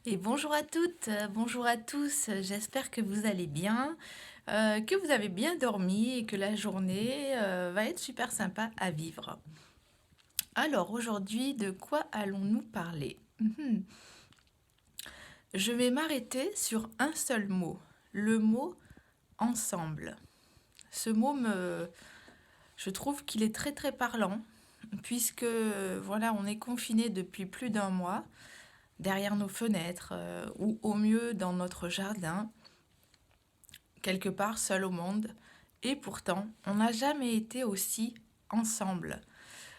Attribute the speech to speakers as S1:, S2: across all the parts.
S1: Et bonjour à toutes, bonjour à tous, j'espère que vous allez bien, que vous avez bien dormi et que la journée va être super sympa à vivre. Alors aujourd'hui, de quoi allons-nous parler? Je vais m'arrêter sur un seul mot, le mot ensemble. Ce mot je trouve qu'il est très très parlant, puisque voilà, on est confiné depuis plus d'un mois derrière nos fenêtres ou au mieux dans notre jardin, quelque part seul au monde, et pourtant, on n'a jamais été aussi ensemble.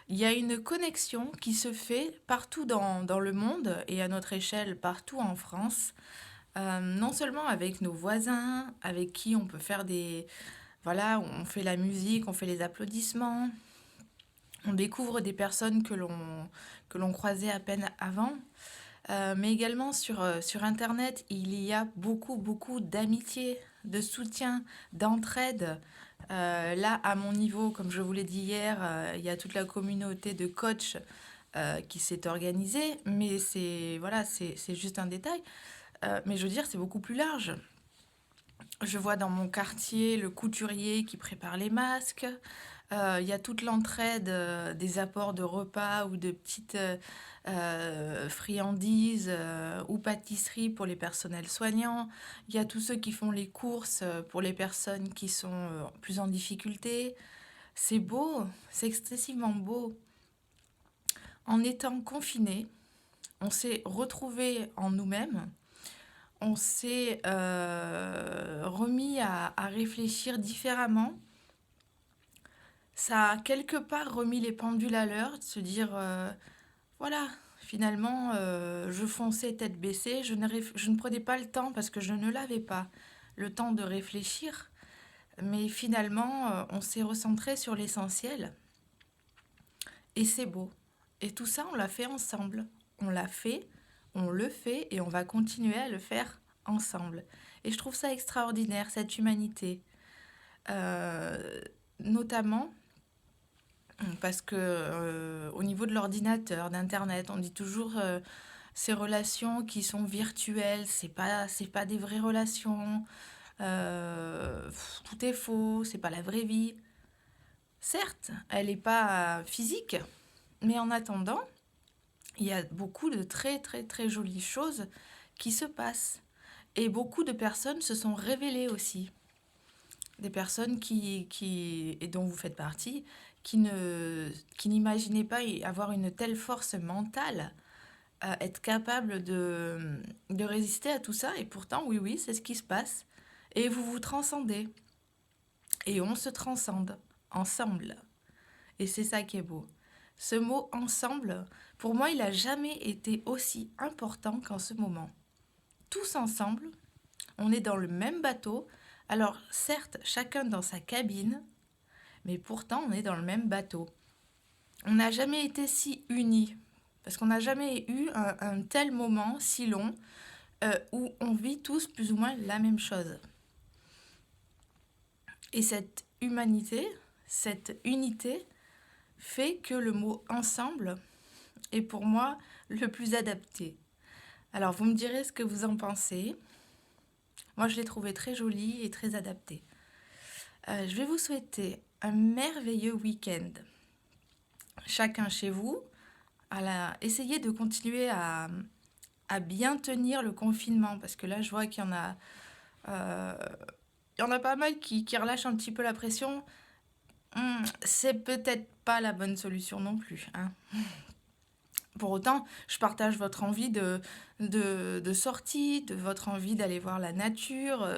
S1: Il y a une connexion qui se fait partout dans le monde et à notre échelle partout en France, non seulement avec nos voisins, avec qui on peut faire des... Voilà, on fait la musique, on fait les applaudissements, on découvre des personnes que l'on croisait à peine avant, mais également sur Internet, il y a beaucoup d'amitié, de soutien, d'entraide. Là, à mon niveau, comme je vous l'ai dit hier, il y a toute la communauté de coachs qui s'est organisée, mais c'est voilà, c'est juste un détail. Mais je veux dire, c'est beaucoup plus large. Je vois dans mon quartier le couturier qui prépare les masques. Il y a toute l'entraide des apports de repas ou de petites friandises ou pâtisseries pour les personnels soignants. Il y a tous ceux qui font les courses pour les personnes qui sont plus en difficulté. C'est beau, c'est excessivement beau. En étant confinés, on s'est retrouvés en nous-mêmes, on s'est remis à réfléchir différemment. Ça a quelque part remis les pendules à l'heure, de se dire, voilà, finalement, je fonçais tête baissée, je ne prenais pas le temps parce que je ne l'avais pas, le temps de réfléchir, mais finalement, on s'est recentré sur l'essentiel, et c'est beau. Et tout ça, on l'a fait ensemble. On l'a fait, on le fait, et on va continuer à le faire ensemble. Et je trouve ça extraordinaire, cette humanité. Euh, Notamment parce que au niveau de l'ordinateur, d'internet, on dit toujours ces relations qui sont virtuelles, c'est pas des vraies relations. Tout est faux, c'est pas la vraie vie. Certes, elle n'est pas physique, mais en attendant, il y a beaucoup de très jolies choses qui se passent. Et beaucoup de personnes se sont révélées aussi. Des personnes et dont vous faites partie, qui n'imaginaient pas avoir une telle force mentale, être capable de résister à tout ça. Et pourtant, oui, c'est ce qui se passe. Et vous vous transcendez. Et on se transcende ensemble. Et c'est ça qui est beau. Ce mot ensemble, pour moi, il n'a jamais été aussi important qu'en ce moment. Tous ensemble, on est dans le même bateau. Alors, certes, chacun dans sa cabine, mais pourtant, on est dans le même bateau. On n'a jamais été si unis, parce qu'on n'a jamais eu un tel moment si long où on vit tous plus ou moins la même chose. Et cette humanité, cette unité, fait que le mot ensemble est pour moi le plus adapté. Alors vous me direz ce que vous en pensez. Moi je l'ai trouvé très joli et très adapté. Je vais vous souhaiter un merveilleux week-end. Chacun chez vous, essayez de continuer à bien tenir le confinement, parce que là je vois qu'il y en a, euh, il y en a pas mal qui relâchent un petit peu la pression. C'est peut-être pas la bonne solution non plus, hein. Pour autant, je partage votre envie de sortie, de votre envie d'aller voir la nature.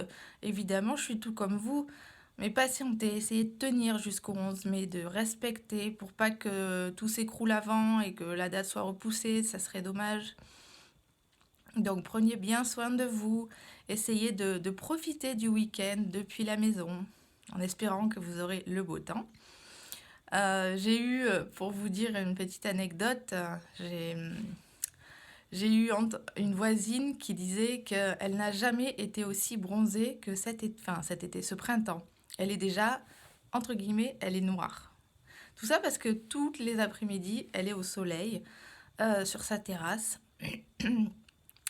S1: Évidemment, je suis tout comme vous. Mais patientez, essayez de tenir jusqu'au 11 mai, de respecter pour pas que tout s'écroule avant et que la date soit repoussée, ça serait dommage. Donc prenez bien soin de vous, essayez de profiter du week-end depuis la maison, en espérant que vous aurez le beau temps. J'ai eu, pour vous dire une petite anecdote, j'ai eu une voisine qui disait qu'elle n'a jamais été aussi bronzée que cet été, ce printemps. Elle est déjà, entre guillemets, elle est noire. Tout ça parce que toutes les après-midi, elle est au soleil, sur sa terrasse.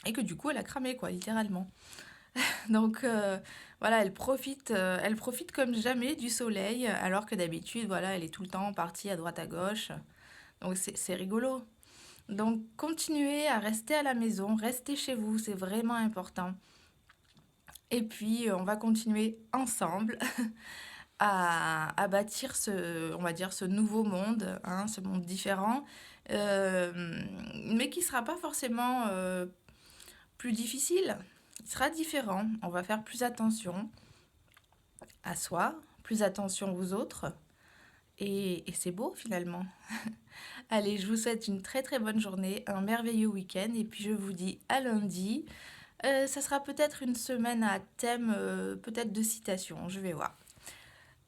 S1: et que du coup, elle a cramé, quoi, littéralement. Donc voilà, elle profite comme jamais du soleil, alors que d'habitude, voilà, elle est tout le temps partie à droite à gauche. Donc c'est rigolo. Donc continuez à rester à la maison, restez chez vous, c'est vraiment important. Et puis on va continuer ensemble à bâtir on va dire, ce nouveau monde, hein, ce monde différent, mais qui sera pas forcément plus difficile. Il sera différent. On va faire plus attention à soi, plus attention aux autres. Et c'est beau finalement. Allez, je vous souhaite une très très bonne journée, un merveilleux week-end et puis je vous dis à lundi. Ça sera peut-être une semaine à thème peut-être de citation, je vais voir.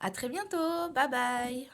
S1: À très bientôt, bye bye.